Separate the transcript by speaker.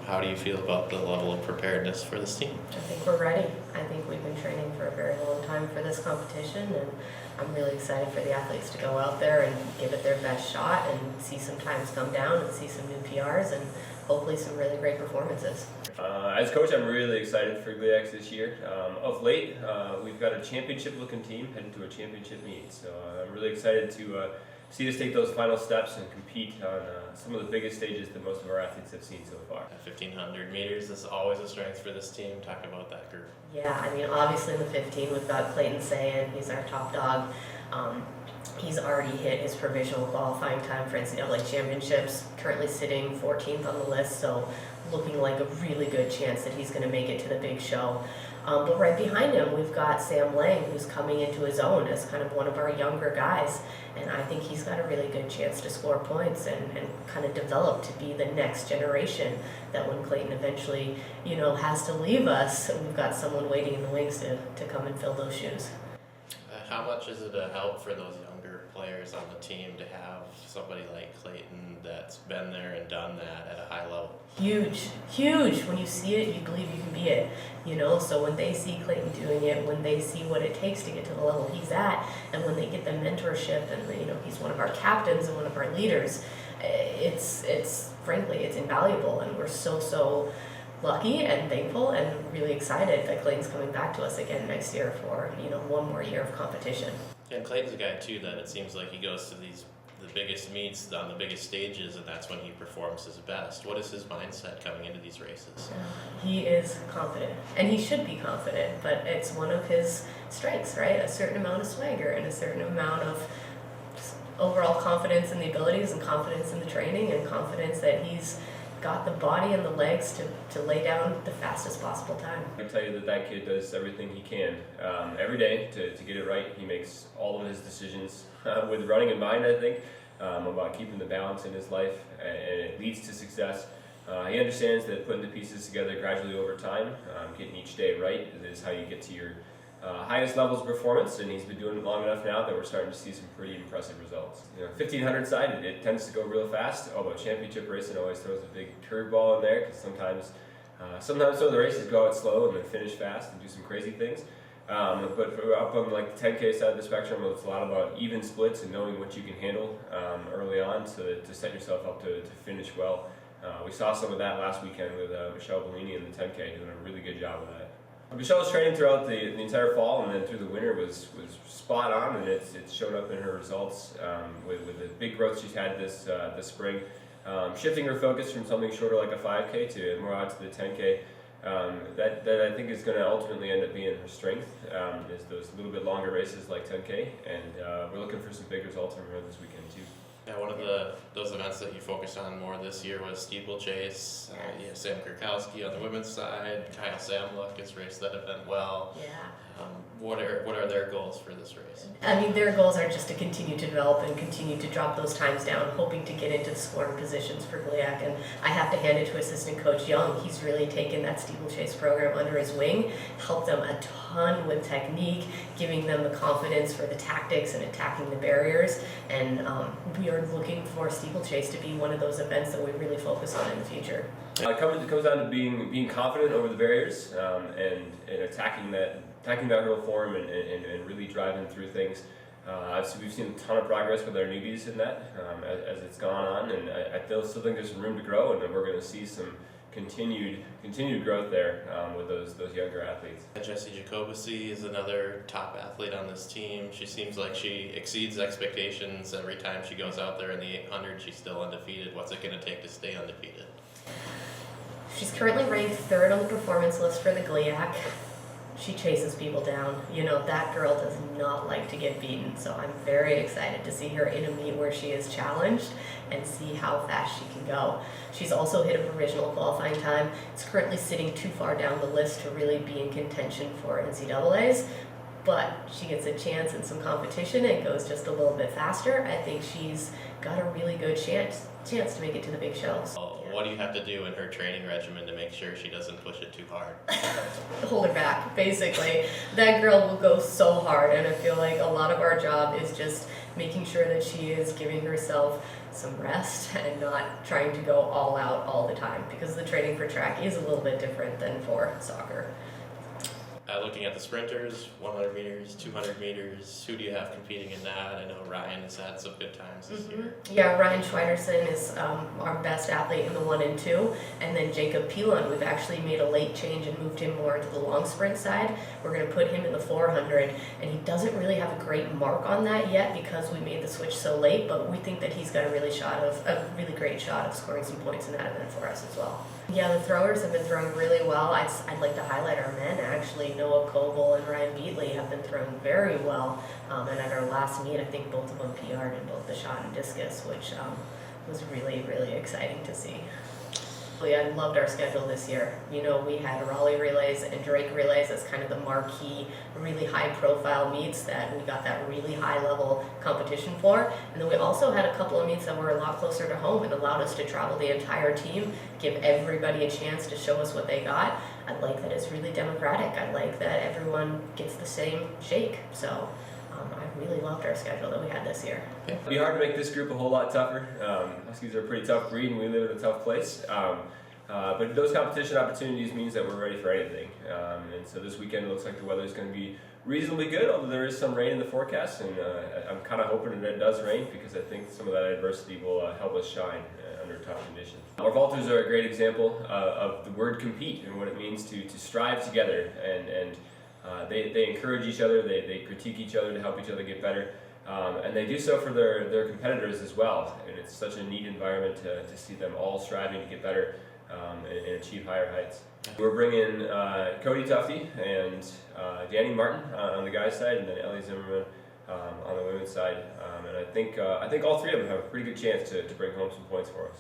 Speaker 1: How do you feel about the level of preparedness for this team?
Speaker 2: I think we're ready. I think we've been training for a very long time for this competition, and I'm really excited for the athletes to go out there and give it their best shot and see some times come down and see some new PRs and hopefully some really great performances.
Speaker 3: As coach, I'm really excited for GLIAC this year. Of late, we've got a championship-looking team heading to a championship meet, so I'm really excited to see us take those final steps and compete on some of the biggest stages that most of our athletes have seen so far.
Speaker 1: 1,500 meters is always a strength for this team. Talk about that group.
Speaker 2: Yeah, I mean, obviously in the 15, we've got Clayton Sayin. He's our top dog. He's already hit his provisional qualifying time for NCAA championships, currently sitting 14th on the list, so looking like a really good chance that he's going to make it to the big show. But right behind him, we've got Sam Lang, who's coming into his own as kind of one of our younger guys, and I think he's got a really good chance to score points and kind of develop to be the next generation that when Clayton eventually, has to leave us, we've got someone waiting in the wings to come and fill those shoes.
Speaker 1: How much is it a help for those younger players on the team to have somebody like Clayton that's been there and done that at a high level?
Speaker 2: Huge, huge. When you see it, you believe you can be it, So when they see Clayton doing it, when they see what it takes to get to the level he's at, and when they get the mentorship and, he's one of our captains and one of our leaders, it's frankly, it's invaluable. And we're so lucky and thankful and really excited that Clayton's coming back to us again next year for, one more year of competition.
Speaker 1: And Clayton's a guy too that it seems like he goes to the biggest meets on the biggest stages, and that's when he performs his best. What is his mindset coming into these races?
Speaker 2: He is confident, and he should be confident, but it's one of his strengths, right? A certain amount of swagger and a certain amount of just overall confidence in the abilities and confidence in the training and confidence that he's got the body and the legs to lay down the fastest possible time.
Speaker 3: I can tell you that kid does everything he can every day to get it right. He makes all of his decisions with running in mind, I think, about keeping the balance in his life, and it leads to success. He understands that putting the pieces together gradually over time, getting each day right, is how you get to your highest levels of performance, and he's been doing it long enough now that we're starting to see some pretty impressive results. 1500 side, it tends to go real fast, although championship racing always throws a big curveball in there, because sometimes some of the races go out slow and then finish fast and do some crazy things. But up on the 10K side of the spectrum, it's a lot about even splits and knowing what you can handle early on to set yourself up to finish well. We saw some of that last weekend with Michelle Bellini in the 10K doing a really good job of that. Michelle's training throughout the entire fall and then through the winter was spot on, and it's showed up in her results with the big growth she's had this spring. Shifting her focus from something shorter like a 5K to more out to the 10K. That I think is going to ultimately end up being her strength, is those little bit longer races like 10K, and we're looking for some big results from her this weekend too.
Speaker 1: Yeah, one of those events that you focused on more this year was steeplechase. You have Sam Kurkowski on the women's side. Kyle Samluck has raced that event well.
Speaker 2: Yeah.
Speaker 1: What are their goals for this race?
Speaker 2: I mean, their goals are just to continue to develop and continue to drop those times down, hoping to get into the scoring positions for GLIAC. And I have to hand it to assistant coach Young. He's really taken that steeplechase program under his wing, helped them a ton with technique, giving them the confidence for the tactics and attacking the barriers. And we are looking for steeplechase to be one of those events that we really focus on in the future.
Speaker 3: It comes down to being confident over the barriers and attacking that hurdle form and really driving through things. We've seen a ton of progress with our newbies in that as it's gone on, and I still think there's some room to grow, and we're going to see some continued growth there with those younger athletes.
Speaker 1: Jessie Jacobisi is another top athlete on this team. She seems like she exceeds expectations every time she goes out there in the 800. She's still undefeated. What's it going to take to stay undefeated?
Speaker 2: She's currently ranked 3rd on the performance list for the GLIAC. She chases people down. That girl does not like to get beaten, so I'm very excited to see her in a meet where she is challenged and see how fast she can go. She's also hit a provisional qualifying time. It's currently sitting too far down the list to really be in contention for NCAAs, but she gets a chance in some competition and goes just a little bit faster. I think she's got a really good chance chance to make it to the big shows.
Speaker 1: What do you have to do in her training regimen to make sure she doesn't push it too hard?
Speaker 2: Hold her back, basically. That girl will go so hard, and I feel like a lot of our job is just making sure that she is giving herself some rest and not trying to go all out all the time, because the training for track is a little bit different than for soccer.
Speaker 1: Looking at the sprinters, 100 meters, 200 meters, who do you have competing in that? I know Ryan has had some good times this year.
Speaker 2: Yeah, Ryan Schweinerson is our best athlete in the 1 and 2, and then Jacob Pilon, we've actually made a late change and moved him more to the long sprint side. We're going to put him in the 400, and he doesn't really have a great mark on that yet because we made the switch so late, but we think that he's got a really great shot of scoring some points in that event for us as well. Yeah, the throwers have been throwing really well. I'd like to highlight our men, actually. Noah Coble and Ryan Beatley have been throwing very well. And at our last meet, I think both of them PR'd in both the shot and discus, which was really, really exciting to see. I loved our schedule this year. You know, we had Raleigh relays and Drake relays as kind of the marquee, really high profile meets that we got that really high level competition for. And then we also had a couple of meets that were a lot closer to home and allowed us to travel the entire team, give everybody a chance to show us what they got. I like that it's really democratic. I like that everyone gets the same shake. So I really loved our schedule that we had this year.
Speaker 3: It'd be hard to make this group a whole lot tougher. Huskies are a pretty tough breed and we live in a tough place. But those competition opportunities means that we're ready for anything. And so this weekend it looks like the weather is going to be reasonably good, although there is some rain in the forecast. And I'm kind of hoping that it does rain because I think some of that adversity will help us shine under tough conditions. Our vaulters are a great example of the word compete and what it means to strive together. And they encourage each other, they critique each other to help each other get better. And they do so for their competitors as well. And it's such a neat environment to see them all striving to get better and achieve higher heights. We're bringing Cody Tufty and Danny Martin on the guys' side, and then Ellie Zimmerman on the women's side. And I think all three of them have a pretty good chance to bring home some points for us.